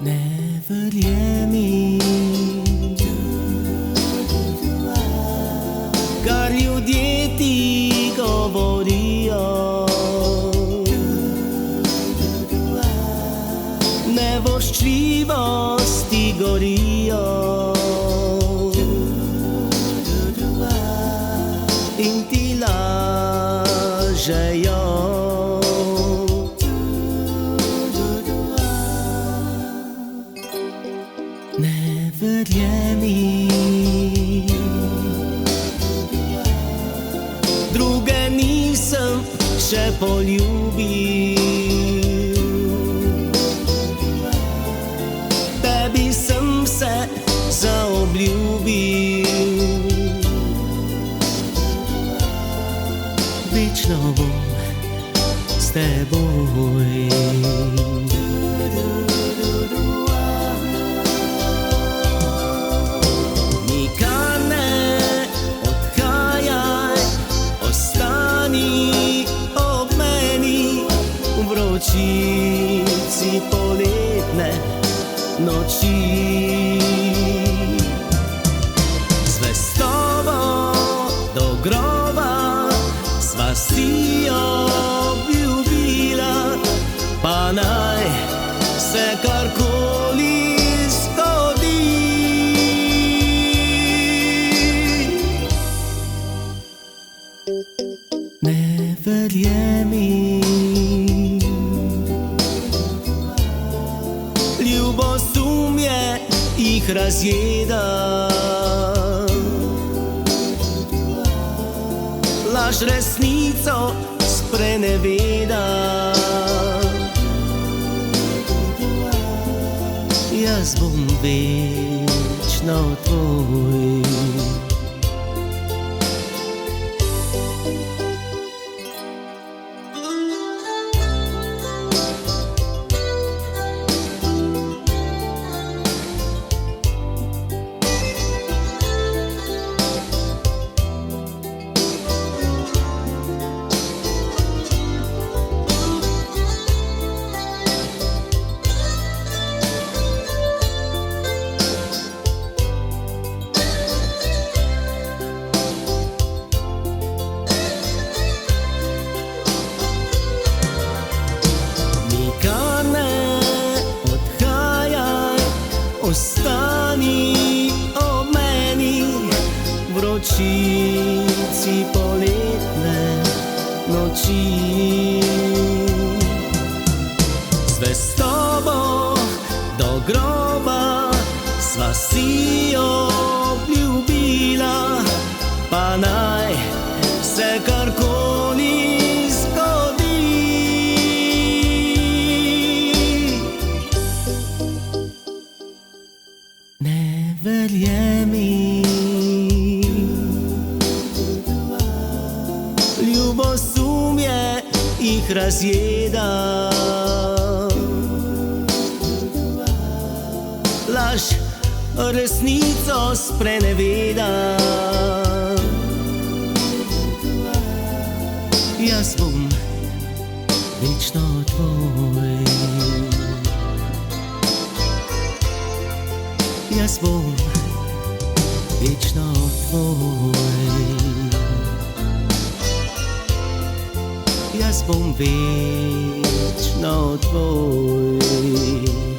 Ne verjemi, kar ljudje ti govorijo. Nevoščljivosti gorijo in ti lažejo. Ne verjemi, druge nisem še poljubil, tebi sem se zaobljubil. Večno bom s teboj. Nikar ne odhajaj, ostani ob meni v vročici poletne noči. Zvestobo do groba sva si obljubila, pa naj se karkoli zgodi. Ne verjemi, ljubosumje jih razjeda, laž resnico spreneveda. Jaz bom večno tvoj. Ostani ob meni v vročici poletne noči. Zvestobo do groba sva si obljubila, pa naj se karkoli zgodi. Ne verjemi, ljubosumje jih razjeda, laž resnico spreneveda. Jaz bom večno tvoj. Jaz bom večno tvoj. Jaz bom večno tvoj.